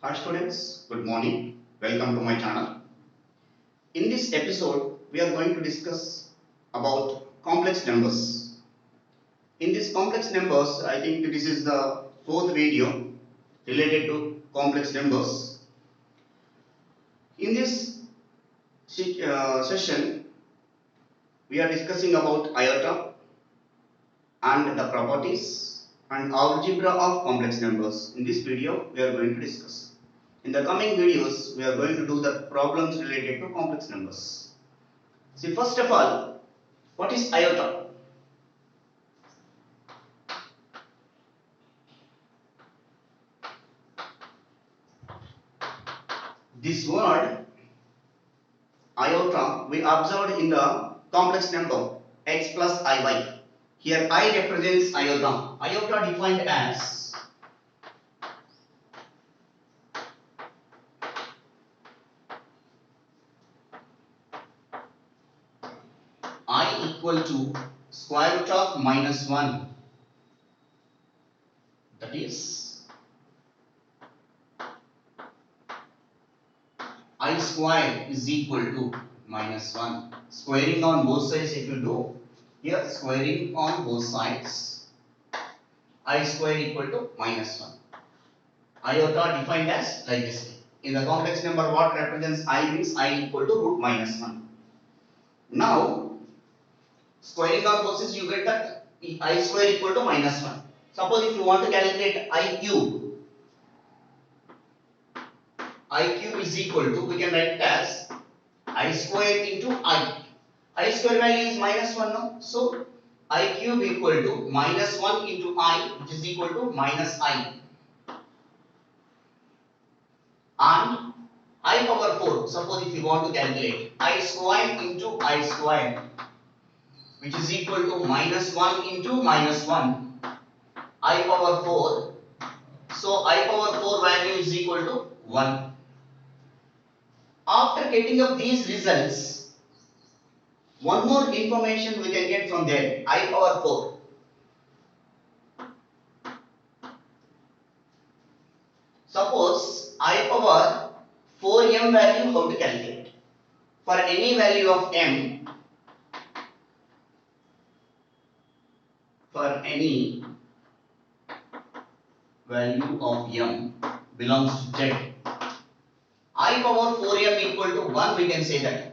Hi students, good morning. Welcome to my channel. In this episode, we are going to discuss about complex numbers. In this complex numbers, I think this is the fourth video related to complex numbers. In this session, we are discussing about iota and the properties and algebra of complex numbers. In this video, we are going to discuss. In the coming videos, we are going to do the problems related to complex numbers. See, first of all, what is iota? This word iota we observed in the complex number x plus iy. Here I represents iota. Iota defined as I equal to square root of minus 1. That is I square is equal to minus 1. Squaring on both sides if you do. Here squaring on both sides. I square equal to minus 1. Iota defined as like this. In the complex number, what represents I means I equal to root minus 1. Now, squaring on both sides, you get that I square equal to minus 1. Suppose if you want to calculate I cube is equal to, we can write it as I square into I. I square value is minus 1 now. So, I cube equal to minus 1 into I, which is equal to minus I. And I power 4, suppose if you want to calculate I square into I square, which is equal to minus 1 into minus 1, I power 4. So I power 4 value is equal to 1. After getting up these results, one more information we can get from there, I power 4. Suppose I power 4m value, how to calculate? For any value of m, for any value of m belongs to z, I power 4m equal to 1, we can say that.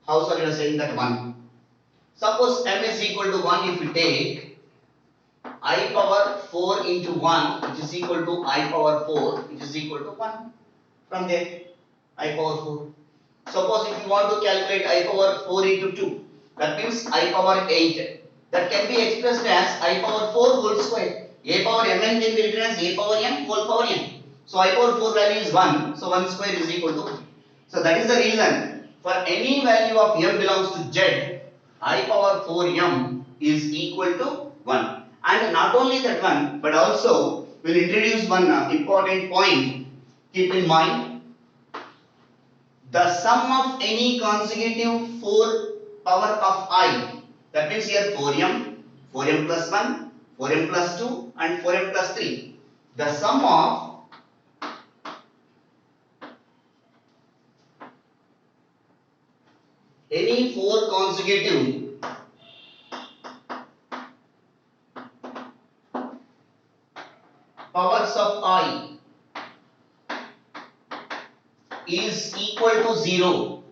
How are you saying that 1? Suppose m is equal to 1, if we take I power 4 into 1, which is equal to I power 4, which is equal to 1. From there, I power 4. Suppose if you want to calculate I power 4 into 2, that means I power 8. That can be expressed as I power 4 whole square. A power mn can be written as A power m whole power n. So I power 4 value is 1. So 1 square is equal to 1. So that is the reason for any value of m belongs to z, I power 4m is equal to 1. And not only that one, but also we'll introduce one important point. Keep in mind, the sum of any consecutive 4 power of I, that means here 4m, 4m plus 1, 4m plus 2 and 4m plus 3. The sum of any 4 consecutive powers of I is equal to 0.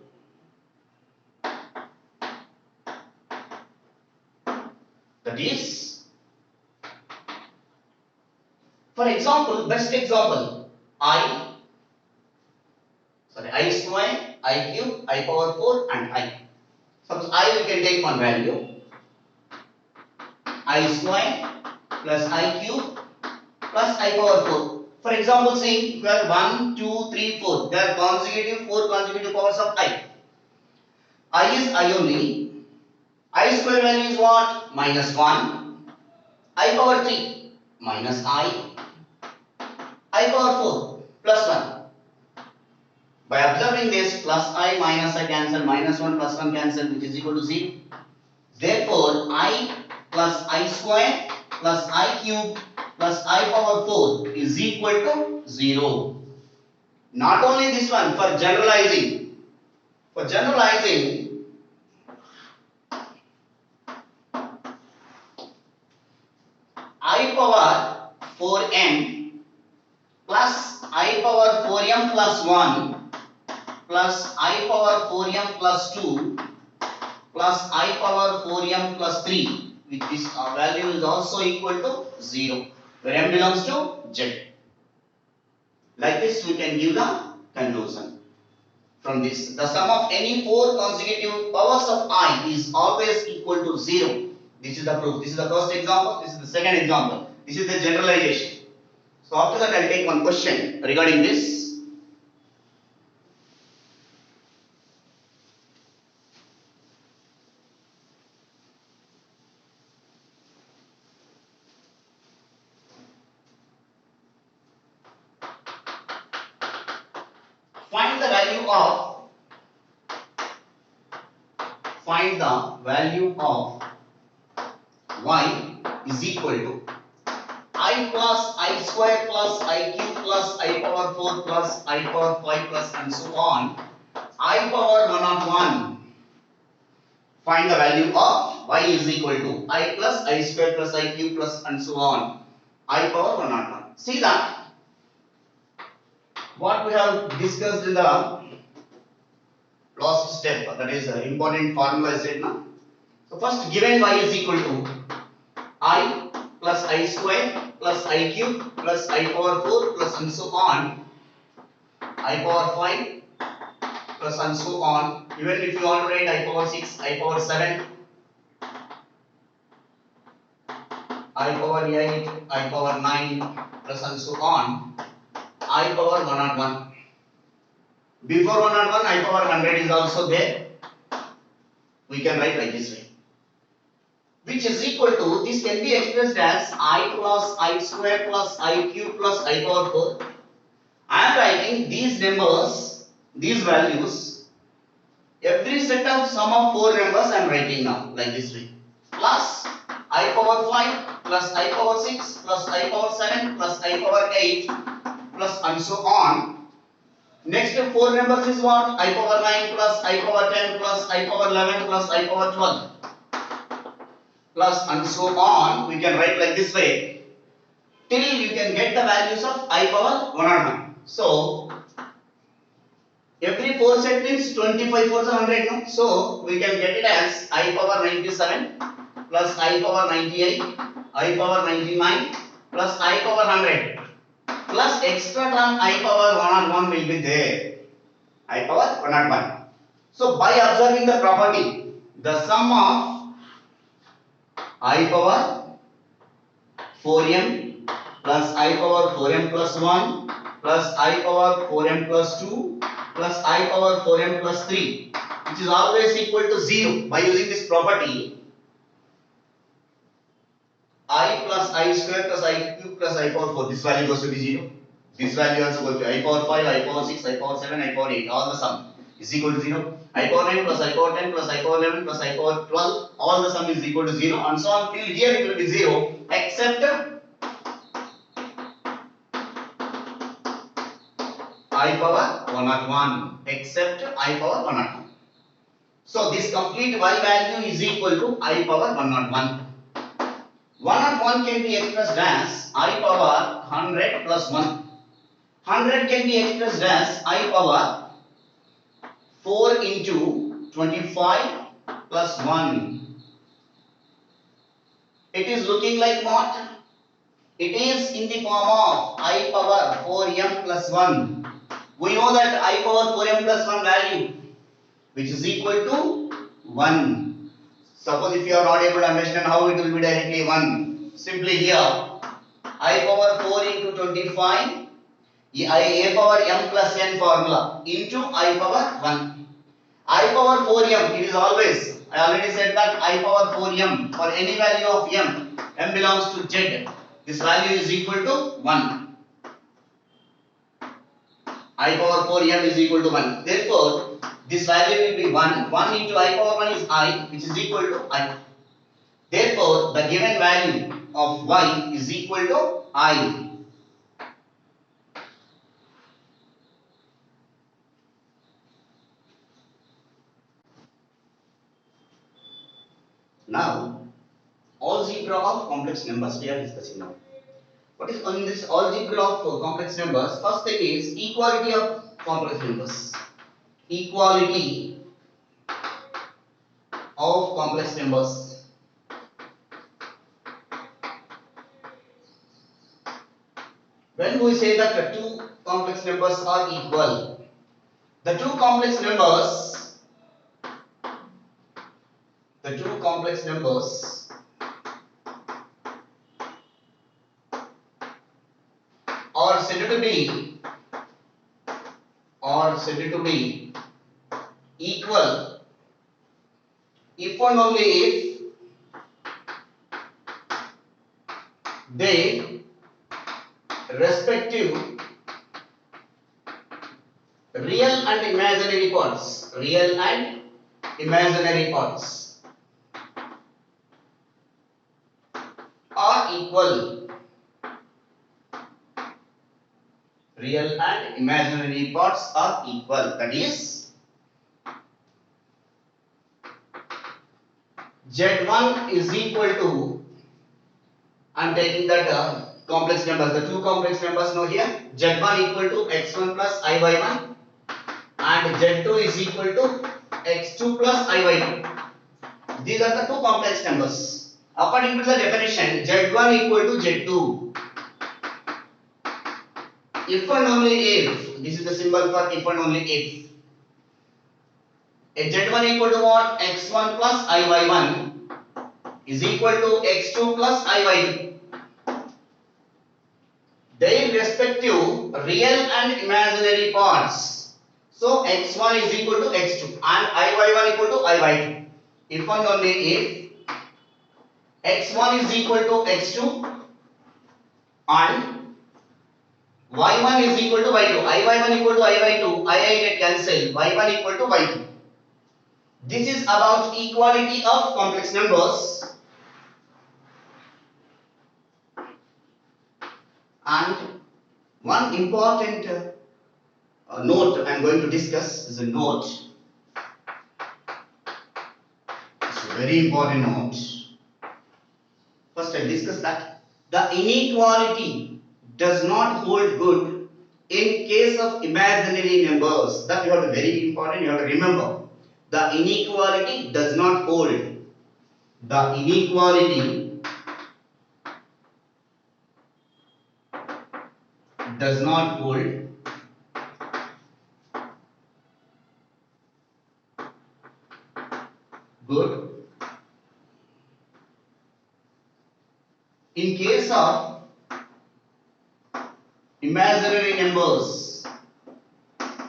That is, for example, best example, I square, I cube, I power 4 and I. Suppose I we can take one value, I square plus I cube plus I power 4. For example, say we have 1, 2, 3, 4. They are consecutive, 4 consecutive powers of I. I is I only. I square value is what? Minus 1. I power 3 minus I power 4 plus 1. By observing this, plus I minus I cancel, minus 1 plus 1 cancel, which is equal to 0. Therefore, I plus I square plus I cube plus I power 4 is equal to 0. Not only this one, for generalizing, I power 4m plus I power 4m plus 1 plus I power 4m plus 2 plus I power 4m plus 3, which is value is also equal to 0, where m belongs to z. Like this we can give the conclusion from this. The sum of any four consecutive powers of I is always equal to 0. This is the proof. This is the first example. This is the second example. This is the generalization. So after that I will take one question regarding this. Find the value of y is equal to I plus I square plus I cube plus I power 4 plus I power 5 plus and so on, I power 101. Find the value of y is equal to I plus I square plus I cube plus and so on, I power 101. See that what we have discussed in the last step, that is important formula is written now. So first, given y is equal to I plus I square plus I cube plus I power 4 plus and so on, I power 5 plus and so on. Even if you want to write I power 6, I power 7, I power 8, I power 9 plus and so on, I power 101. Before 101, I power 100 is also there. We can write like this way, which is equal to, this can be expressed as I plus I square plus I cube plus I power 4. I am writing these numbers, these values, every set of sum of 4 numbers I am writing now like this way, plus I power 5 plus I power 6 plus I power 7 plus I power 8 plus and so on. Next 4 numbers is what? I power 9 plus I power 10 plus I power 11 plus I power 12 plus and so on. We can write like this way till you can get the values of I power 101. So every 4 set means 25 4s are 100, no? So we can get it as I power 97 plus I power 98, I power 99 plus I power 100 plus extra term I power 101 will be there. I power 101. So by observing the property, the sum of I power 4m plus I power 4m plus 1 plus I power 4m plus 2 plus I power 4m plus 3, which is always equal to 0. By using this property, I plus I square plus I cube plus I power 4, this value goes to be 0. This value also goes to I power 5, I power 6, I power 7, I power 8, all the sum is equal to 0. I power 9 plus I power 10 plus I power 11 plus I power 12, all the sum is equal to 0 and so on till here it will be 0 except I power 101, except I power 101. So this complete y value is equal to I power 101. 101 can be expressed as I power 100 plus 1. 100 can be expressed as I power 4 into 25 plus 1. It is looking like what? It is in the form of I power 4m plus 1. We know that I power 4m plus 1 value, which is equal to 1. Suppose if you are not able to understand how it will be directly 1. Simply here, I power 4 into 25, a power m plus n formula into I power 1. I power 4m, it is always, I already said that I power 4m for any value of m belongs to z. This value is equal to 1. I power 4m is equal to 1. Therefore, this value will be 1. 1 into I power 1 is I, which is equal to I. Therefore, the given value of y is equal to I. complex numbers we are discussing now. What is on this algebra of complex numbers? First thing is equality of complex numbers. Equality of complex numbers. When we say that the two complex numbers are equal, the two complex numbers, are said to be equal if and only if they respective real and imaginary parts are equal. Real and imaginary parts are equal. That is, Z1 is equal to, I am taking that complex numbers, the two complex numbers now here. Z1 equal to x1 plus I by 1 and Z2 is equal to x2 plus I by 2. These are the two complex numbers. According to the definition, Z1 equal to Z2. If and only if, this is the symbol for if and only if. Z1 equal to what? X1 plus I by 1 is equal to x2 plus I by 2. Their respective real and imaginary parts. So x1 is equal to x2 and I by 1 equal to I by 2. If and only if x1 is equal to x2 and y1 is equal to y2. I by 1 equal to I by 2. I get cancelled. y1 equal to y2. This is about equality of complex numbers. And one important note I am going to discuss is a note. It's a very important note. First I discuss that the inequality does not hold good in case of imaginary numbers. That you have to be very important, you have to remember. The inequality does not hold. The inequality does not hold good in case of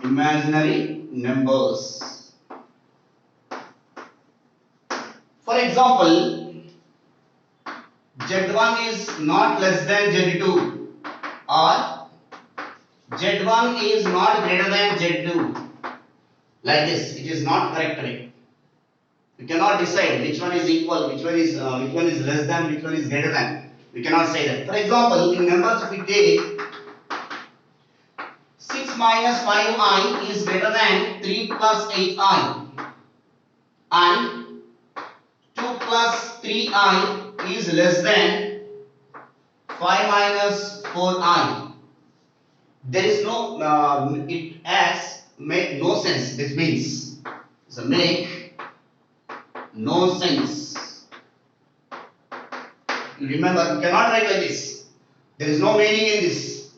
imaginary numbers. For example, Z1 is not less than Z2 or Z1 is not greater than Z2. Like this, it is not correct way. We cannot decide which one is equal, which one is less than, which one is greater than. We cannot say that. For example, in numbers we take 6 minus 5i is greater than 3 plus 8i and 2 plus 3i is less than 5 minus 4i. There is no, it has make no sense. This means, so make no sense. You remember, you cannot write like this. There is no meaning in this.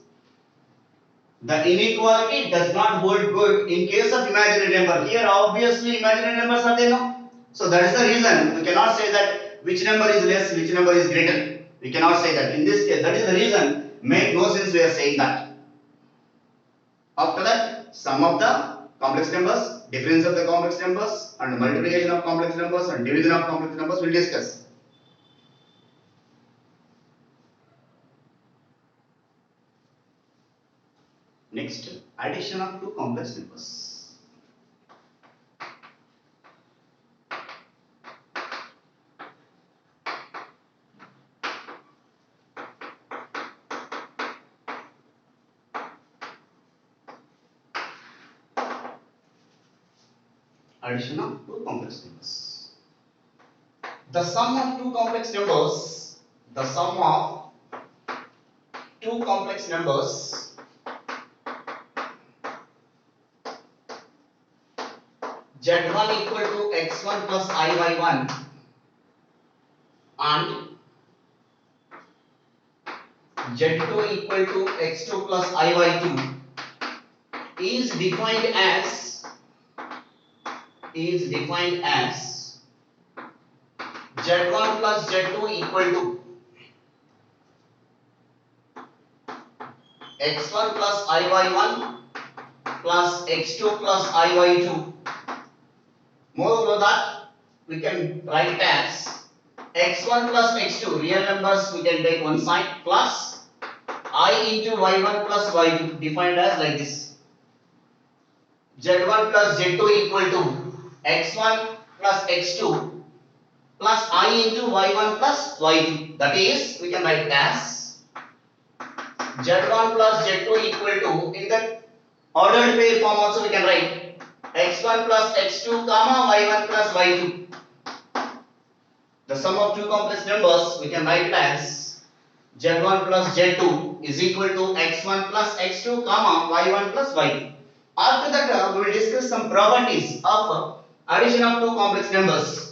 The inequality does not hold good in case of imaginary number. Here obviously imaginary numbers are there now. So that is the reason we cannot say that which number is less, which number is greater. We cannot say that. In this case, that is the reason. Make no sense we are saying that. After that, sum of the complex numbers, difference of the complex numbers, and multiplication of complex numbers and division of complex numbers we will discuss. Next, addition of two complex numbers. Addition of two complex numbers. The sum of two complex numbers the sum of two complex numbers z1 equal to x1 plus iy1 and z2 equal to x2 plus iy2 is defined as z1 plus z2 equal to x1 plus iy1 plus x2 plus iy2. Moreover that we can write as x1 plus x2, real numbers we can take one side, plus I into y1 plus y2, defined as like this. z1 plus z2 equal to x1 plus x2 plus I into y1 plus y2. That is, we can write as z1 plus z2 equal to, in the ordered pair form also we can write x1 plus x2 comma y1 plus y2. The sum of two complex numbers we can write it as z1 plus z2 is equal to x1 plus x2 comma y1 plus y2. After that we will discuss some properties of addition of two complex numbers.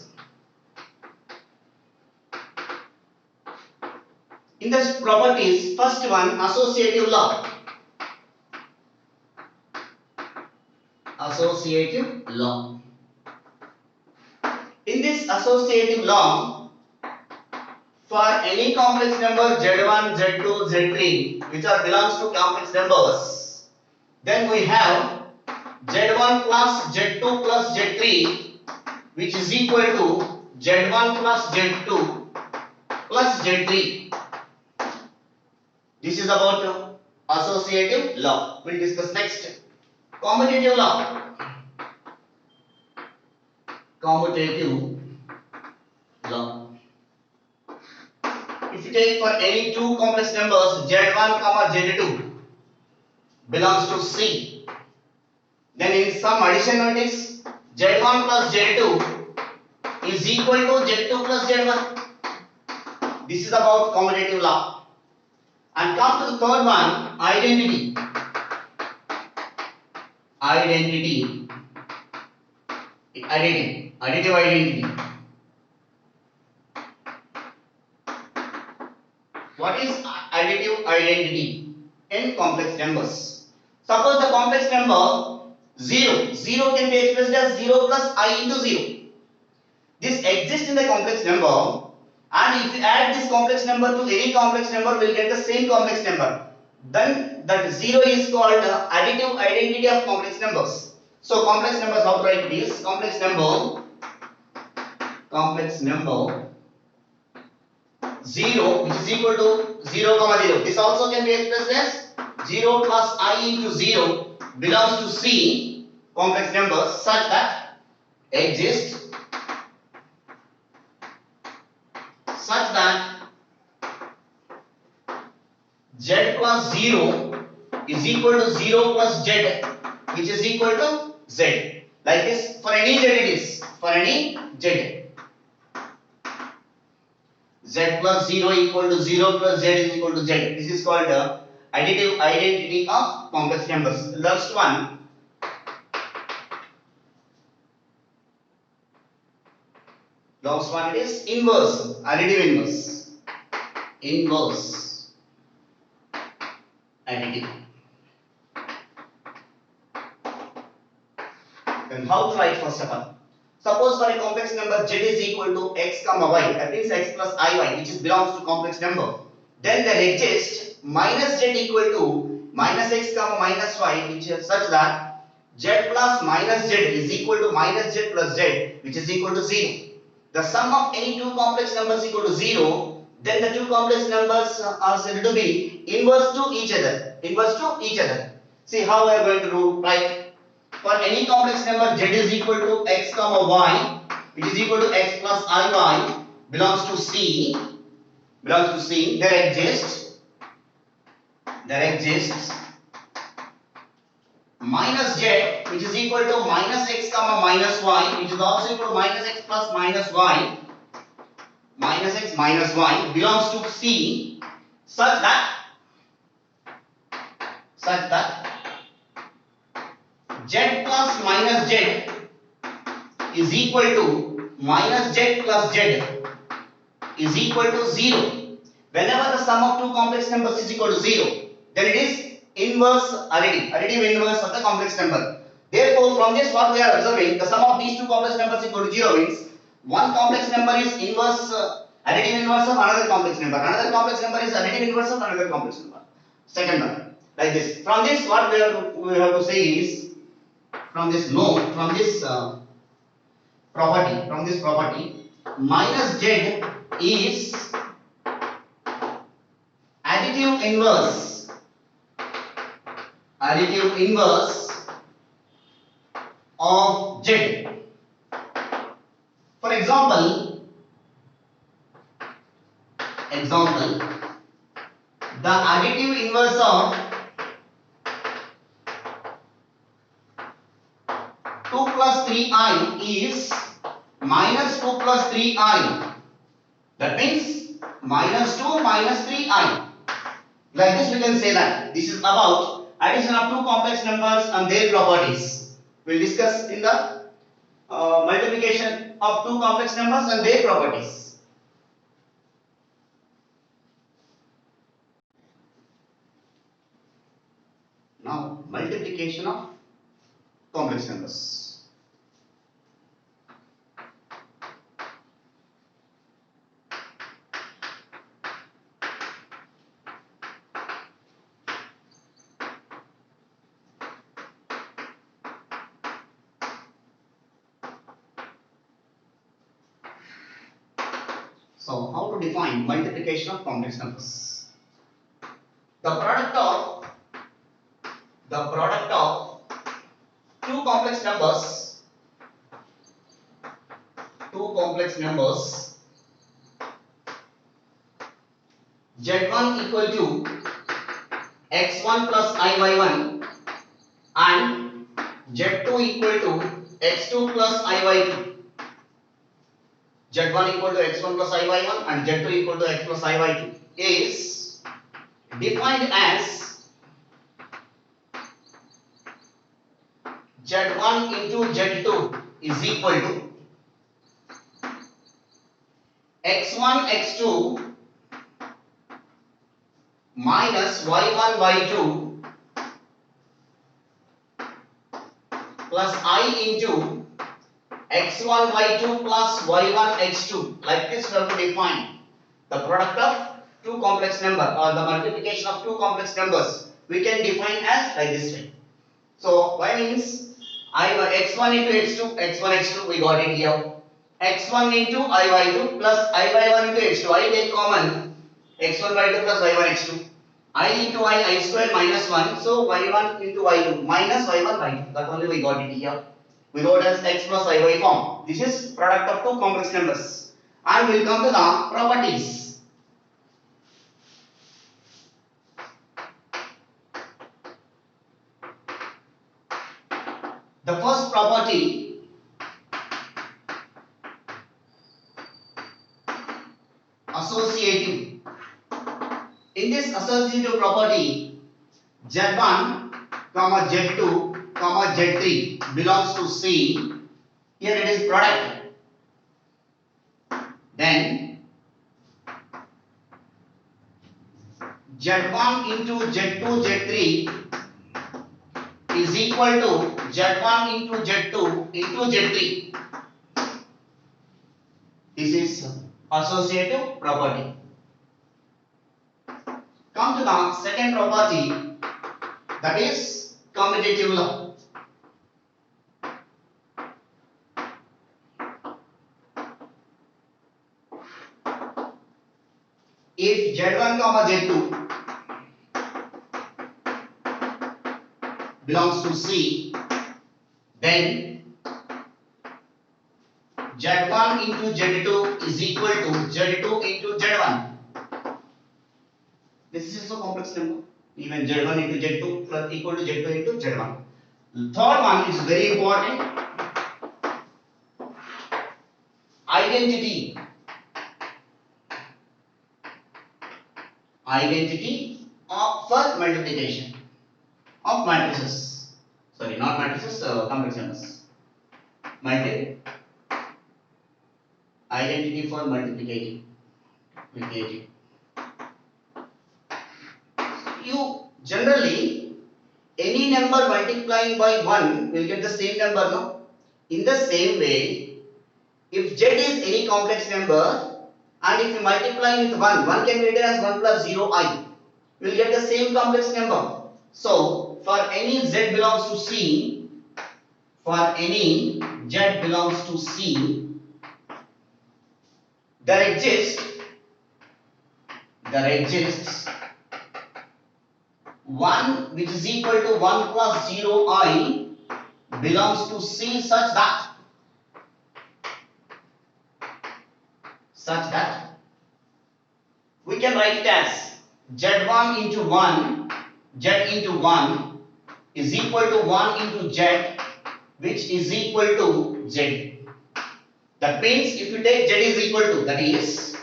In the properties, first one, associative law. Associative law. In this associative law, for any complex number z1, z2, z3 which are belongs to complex numbers, then we have z1 plus z2 plus z3 which is equal to z1 plus z2 plus z3. This is about associative law. We'll discuss next. Commutative law. Commutative law. If you take for any two complex numbers z1 comma z2 belongs to C, then in some addition matrix z1 plus z2 is equal to z2 plus z1. This is about commutative law. And come to the third one, identity. Additive identity. What is additive identity in complex numbers? Suppose the complex number 0. 0 can be expressed as 0 plus I into 0. This exists in the complex number, and if you add this complex number to any complex number, we will get the same complex number. Then that 0 is called additive identity of complex numbers. So complex numbers, how to write this? Complex number 0 which is equal to 0 comma 0. This also can be expressed as 0 plus I into 0 belongs to C complex numbers such that exist such that z plus 0 is equal to 0 plus z which is equal to z. Like this, for any z it is, for any z. Z plus 0 equal to 0 plus z is equal to z. This is called additive identity of complex numbers. Last one. Last one is inverse, additive inverse. Inverse additive. Then how to write first of all? Suppose for a complex number z is equal to x comma y, that means x plus iy, which belongs to complex number. Then there exists minus z equal to minus x comma minus y, which is such that z plus minus z is equal to minus z plus z, which is equal to 0. The sum of any two complex numbers equal to 0, then the two complex numbers are said to be inverse to each other. Inverse to each other. See how we are going to do, right? For any complex number z is equal to x comma y, which is equal to x plus iy, belongs to C. There exists minus z, which is equal to minus x comma minus y, which is also equal to minus x plus minus y, minus x minus y belongs to C such that z plus minus z is equal to minus z plus z is equal to 0. Whenever the sum of two complex numbers is equal to 0, then it is inverse additive inverse of the complex number. Therefore, from this what we are observing, the sum of these two complex numbers equal to 0 means one complex number is inverse additive inverse of another complex number. Another complex number is additive inverse of another complex number. Second one, like this. From this, what we have to say is, from this property, minus z is additive inverse of z. For example, the additive inverse of 2 plus 3i is minus 2 plus 3i. That means minus 2 minus 3i. Like this we can say that this is about addition of two complex numbers and their properties. We will discuss in the multiplication of two complex numbers and their properties. Now multiplication of complex numbers. So how to define multiplication of complex numbers? The product of two complex numbers z1 equal to x1 plus iy1 and z2 equal to x2 plus iy2. z1 equal to x1 plus iy1 and z2 equal to x plus iy2 is defined as z1 into z2 is equal to x1 x2 minus y1 y2 plus I into x1 y2 plus y1 x2. Like this we have to define the product of two complex number or the multiplication of two complex numbers. We can define as like this way. So y means x1 into x2, x1 x2 we got it here. x1 into iy2 plus iy1 into x2. I take common x1 y2 plus y1 x2. I into I square minus 1. So y1 into y2 minus y1 y2. That only we got it here. We wrote as x plus iy form. This is product of two complex numbers. And we will come to the properties. The first property associative. In this associative property, z1, z2, z3 belongs to C. Here it is product. Then z1 into z2, z3 is equal to z1 into z2 into z3. This is associative property. Come to the second property, that is commutative law. If z1 z2 belongs to C, then z1 into z2 is equal to z2 into z1. This is also complex number. Even z1 into z2 plus equal to z2 into z1. The third one is very important. Identity. identity of for multiplication of matrices. Sorry, not matrices, complex numbers. Identity for multiplicating. You generally any number multiplying by 1 will get the same number, no? In the same way, if z is any complex number and if you multiply with 1 can be written as 1 plus 0 I, we will get the same complex number. So, for any z belongs to C, there exists 1 which is equal to 1 plus 0 I belongs to C such that we can write it as z1 into 1 is equal to 1 into z, which is equal to z. That means if you take z is equal to, that is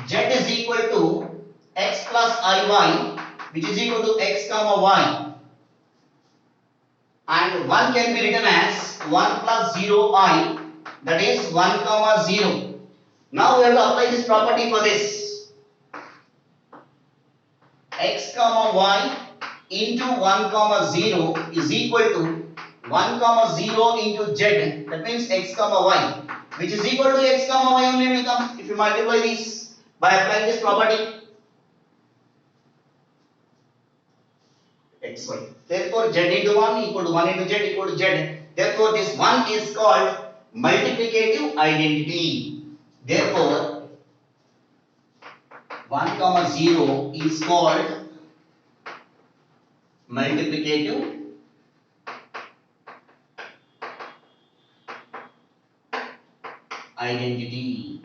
z is equal to x plus iy, which is equal to x comma y, and 1 can be written as 1 plus 0 I, that is 1 comma 0. Now we have to apply this property for this. X comma y into 1 comma 0 is equal to 1 comma 0 into z, that means x comma y, which is equal to x comma y only will come if you multiply this by applying this property xy. Therefore z into 1 equal to 1 into z equal to z. Therefore this one is called multiplicative identity. Therefore 1 comma 0 is called multiplicative identity.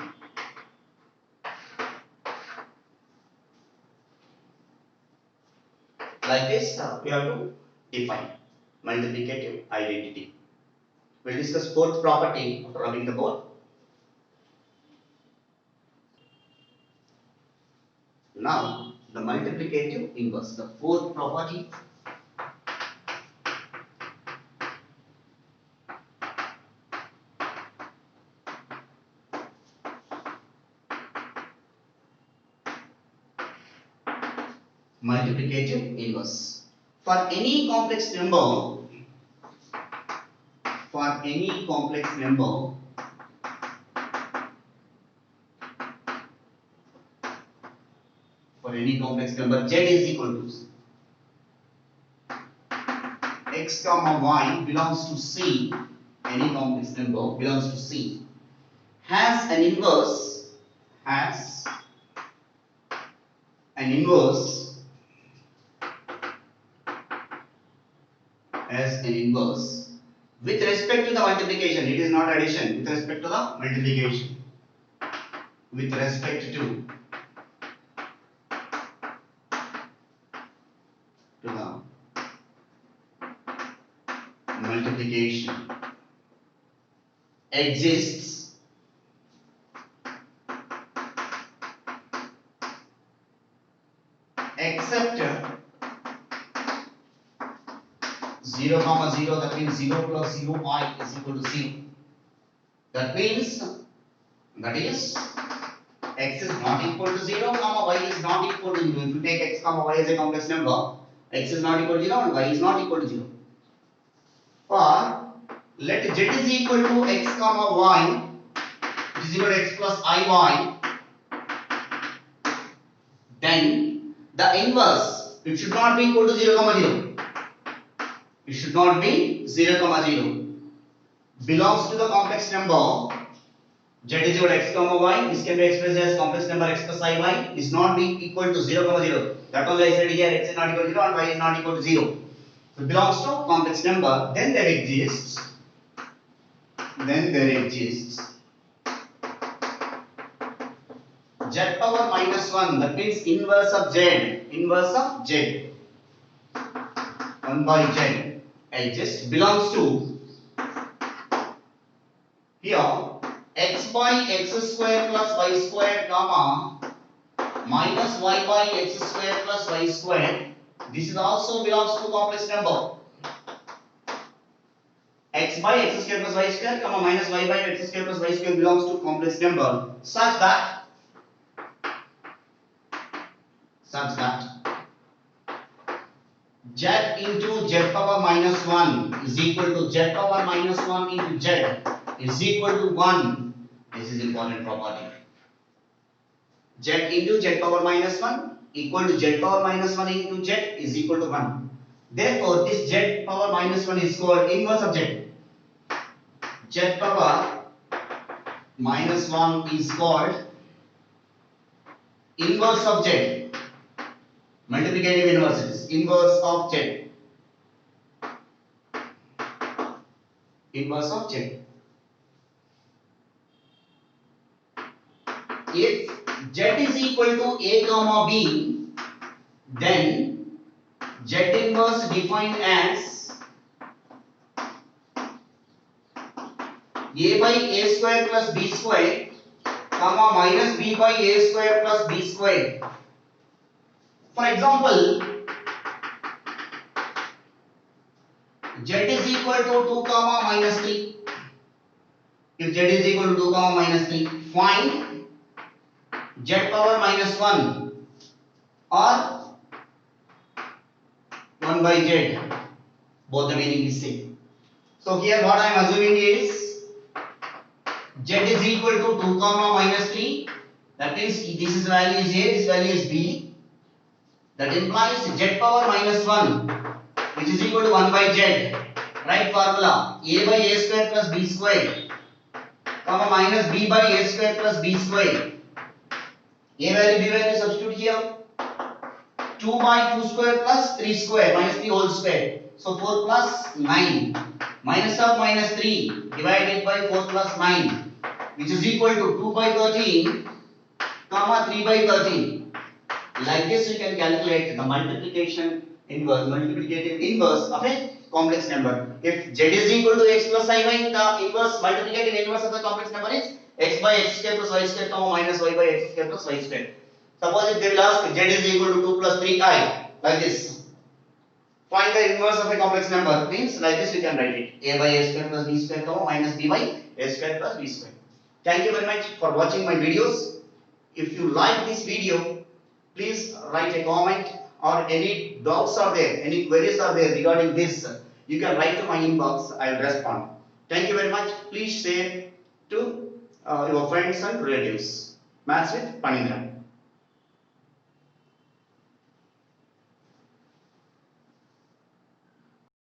Like this, we have to define multiplicative identity. We'll discuss fourth property after rubbing the board. Now, the multiplicative inverse, the fourth property. Multiplicative inverse. For any complex number, z is equal to x comma y belongs to C, any complex number belongs to C, has an inverse with respect to the multiplication. It is not addition, with respect to the multiplication. With respect to the multiplication exists except 0 comma 0, that means 0 plus 0 I is equal to 0. That is x is not equal to 0 comma y is not equal to 0. If you take x comma y as a complex number, x is not equal to 0 and y is not equal to 0. For let z is equal to x comma y, which is equal to x plus iy, then the inverse, it should not be equal to 0 comma 0. It should not be 0 comma 0. Belongs to the complex number z is equal to x comma y. This can be expressed as complex number x plus iy is not be equal to 0 comma 0. That only I said here, x is not equal to 0 and y is not equal to 0. So it belongs to complex number. Then there exists z power minus 1, that means inverse of z 1 by z exists, belongs to here x by x square plus y square comma minus y by x square plus y square. This is also belongs to complex number. X by x square plus y square, comma minus y by x square plus y square belongs to complex number such that z into z power minus 1 is equal to z power minus 1 into z is equal to 1. This is important property. Z into z power minus 1 equal to z power minus 1 into z is equal to 1. Therefore, this z power minus 1 is called inverse of z. Z power minus 1 is called inverse of z. Multiplicative inverse is inverse of z. Inverse of z. If z is equal to a comma b, then z inverse defined as a by a square plus b square, comma minus b by a square plus b square. For example, z is equal to 2 comma minus 3. If z is equal to 2 comma minus 3, find z power minus 1 or 1 by z. Both the meaning is same. So here what I am assuming is z is equal to 2 comma minus 3. That means this is value is a, this value is b. That implies z power minus 1, which is equal to 1 by z. Right formula, a by a square plus b square, comma minus b by a square plus b square. A value, b value substitute here. 2 by 2 square plus 3 square minus 3 whole square. So 4 plus 9. Minus of minus 3 divided by 4 plus 9, which is equal to 2 by 13, comma 3 by 13. Like this we can calculate the multiplicative inverse of a complex number. If z is equal to x plus I y, the multiplicative inverse of the complex number is x by x square plus y square, comma minus y by x square plus y square. Suppose if they will ask z is equal to 2 plus 3i, like this. Find the inverse of a complex number, means like this we can write it, a by a square plus b square, comma minus b by a square plus b square. Thank you very much for watching my videos. If you like this video, please write a comment, or any doubts are there, any queries are there regarding this, you can write to my inbox, I will respond. Thank you very much. Please share to your friends and relatives. Maths with Panindra.